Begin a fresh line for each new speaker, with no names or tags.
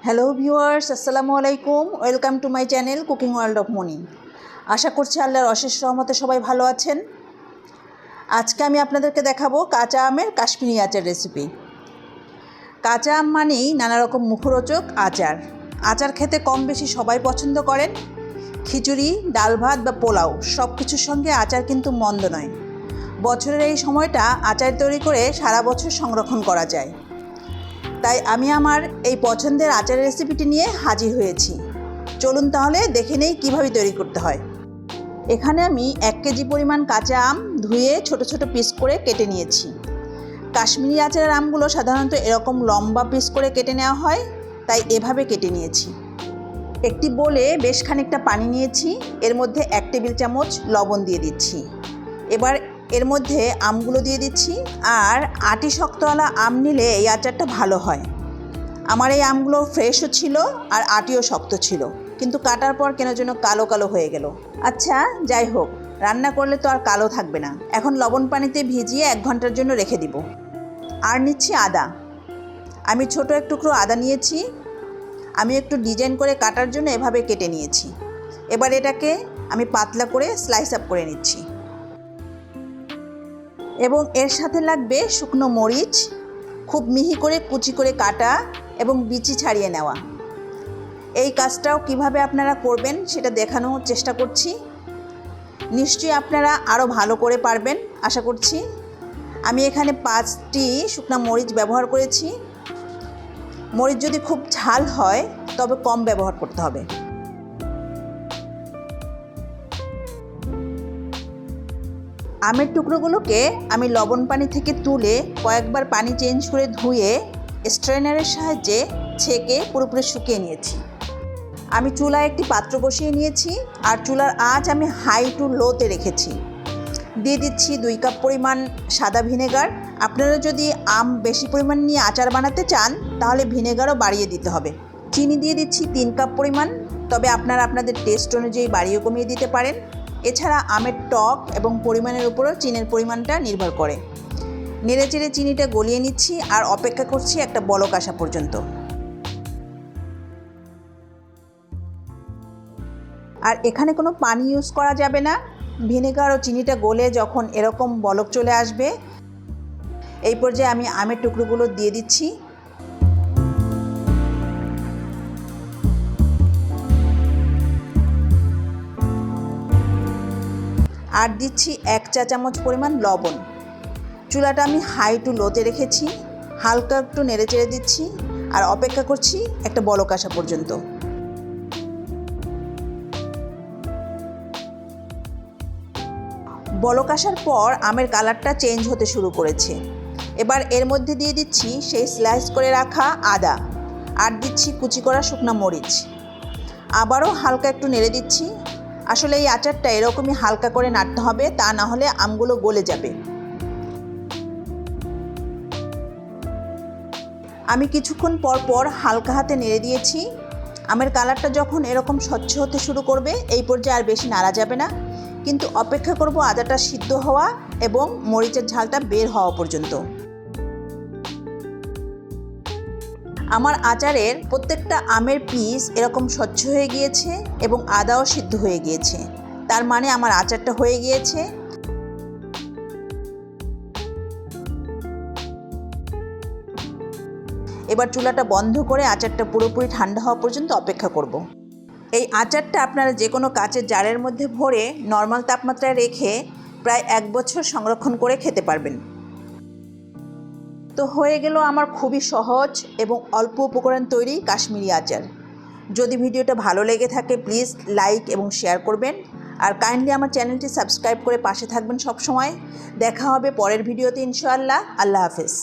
Hello viewers, আসসালামু আলাইকুম। Welcome to my channel cooking world of Moni. আশা করছি আল্লাহর অশেষ রহমতে সবাই ভালো আছেন। আজকে আমি আপনাদেরকে দেখাবো কাঁচা আমের কাশ্মীরি আচার রেসিপি। কাঁচা আম মানেই নানা রকম মুখরোচক আচার। আচার খেতে কম বেশি সবাই পছন্দ করেন। খিচুড়ি, ডাল ভাত বা পোলাও সব কিছুর সঙ্গে আচার কিন্তু মন্দ নয়। বছরের এই সময়টা আচার তৈরি করে সারা বছর সংরক্ষণ করা যায়। তাই আমি আমার এই পছন্দের আচারের রেসিপিটি নিয়ে হাজির হয়েছি। চলুন তাহলে দেখে নেই কীভাবে তৈরি করতে হয়। এখানে আমি 1 কেজি পরিমাণ কাঁচা আম ধুয়ে ছোট ছোট পিস করে কেটে নিয়েছি। কাশ্মীরি আচারের আমগুলো সাধারণত এরকম লম্বা পিস করে কেটে নেওয়া হয়, তাই এভাবে কেটে নিয়েছি। একটি বোলে বেশ খানিকটা পানি নিয়েছি, এর মধ্যে 1 টেবিল চামচ লবণ দিয়ে দিচ্ছি। এবার এর মধ্যে আমগুলো দিয়ে দিচ্ছি। আর আটি শক্তওয়ালা আম নিলে এই আচারটা ভালো হয়। আমার এই আমগুলো ফ্রেশও ছিল আর আটিও শক্ত ছিল, কিন্তু কাটার পর কেন যেন কালো কালো হয়ে গেল। আচ্ছা, যাই হোক, রান্না করলে তো আর কালো থাকবে না। এখন লবণ পানিতে ভিজিয়ে 1 ঘন্টার জন্য রেখে দিব। আর নিচ্ছি আদা। আমি ছোট এক টুকরো আদা নিয়েছি। আমি একটু ডিজাইন করে কাটার জন্য এভাবে কেটে নিয়েছি। এবার এটাকে আমি পাতলা করে স্লাইস আপ করে নিচ্ছি। এবং এর সাথে লাগবে শুকনো মরিচ, খুব মিহি করে কুচি করে কাটা এবং বিচি ছাড়িয়ে নেওয়া। এই কাজটাও কিভাবে আপনারা করবেন সেটা দেখানোর চেষ্টা করছি। নিশ্চয়ই আপনারা আরও ভালো করে পারবেন আশা করছি। আমি এখানে 5টি শুকনো মরিচ ব্যবহার করেছি। মরিচ যদি খুব ঝাল হয় তবে কম ব্যবহার করতে হবে। আমের টুকরোগুলোকে আমি লবণ পানি থেকে তুলে কয়েকবার পানি চেঞ্জ করে ধুয়ে স্ট্রেনারের সাহায্যে ছেঁকে পুরোপুরি শুকিয়ে নিয়েছি। আমি চুলায় একটি পাত্র বসিয়ে নিয়েছি আর চুলার আঁচ আমি হাই টু লোতে রেখেছি। দিয়ে দিচ্ছি 2 কাপ পরিমাণ সাদা ভিনেগার। আপনারা যদি আম বেশি পরিমাণ নিয়ে আচার বানাতে চান তাহলে ভিনেগারও বাড়িয়ে দিতে হবে। চিনি দিয়ে দিচ্ছি 3 কাপ পরিমাণ, তবে আপনারা আপনাদের টেস্ট অনুযায়ী বাড়িয়ে কমিয়ে দিতে পারেন। এছাড়া আমের টক এবং পরিমাণের উপরও চিনির পরিমাণটা নির্ভর করে। নেড়েচেড়ে চিনিটা গলিয়ে নিচ্ছি আর অপেক্ষা করছি একটা বলক আসা পর্যন্ত। আর এখানে কোনো পানি ইউজ করা যাবে না। ভিনেগার ও চিনিটা গলে যখন এরকম বলক চলে আসবে, এই পর্যায়ে আমি আমের টুকরোগুলো দিয়ে দিচ্ছি। আর দিচ্ছি 1 চা চামচ পরিমাণ লবণ। চুলাটা আমি হাই টু লোতে রেখেছি। হালকা একটু নেড়ে চেড়ে দিচ্ছি আর অপেক্ষা করছি একটা বলক আসা পর্যন্ত। বলক আসার পর আমের কালারটা চেঞ্জ হতে শুরু করেছে। এবার এর মধ্যে দিয়ে দিচ্ছি সেই স্লাইস করে রাখা আদা আর দিচ্ছি কুচি করা শুকনো মরিচ। আবারও হালকা একটু নেড়ে দিচ্ছি। আসলে এই আচারটা এরকমই হালকা করে নাড়তে হবে, তা না হলে আমগুলো গলে যাবে। আমি কিছুক্ষণ পর পর হালকা হাতে নেড়ে দিয়েছি। আমের কালারটা যখন এরকম স্বচ্ছ হতে শুরু করবে, এই পর্যায়ে আর বেশি নাড়া যাবে না, কিন্তু অপেক্ষা করব আদাটা সিদ্ধ হওয়া এবং মরিচের ঝালটা বের হওয়া পর্যন্ত। আমার আচারের প্রত্যেকটা আমের পিস এরকম স্বচ্ছ হয়ে গিয়েছে এবং আদাও সিদ্ধ হয়ে গিয়েছে, তার মানে আমার আচারটা হয়ে গিয়েছে। এবার চুলাটা বন্ধ করে আচারটা পুরোপুরি ঠান্ডা হওয়া পর্যন্ত অপেক্ষা করব। এই আচারটা আপনারা যে কোনো কাচের জারের মধ্যে ভরে নর্মাল তাপমাত্রায় রেখে প্রায় 1 বছর সংরক্ষণ করে খেতে পারবেন। তো হয়ে গেল আমার খুবই সহজ এবং অল্প উপকরণ তৈরি কাশ্মীরি আচার। যদি ভিডিওটা ভালো লেগে থাকে প্লিজ লাইক এবং শেয়ার করবেন। আর কাইন্ডলি আমার চ্যানেলটি সাবস্ক্রাইব করে পাশে থাকবেন সব সময়। দেখা হবে পরের ভিডিওতে ইনশাআল্লাহ। আল্লাহ হাফেজ।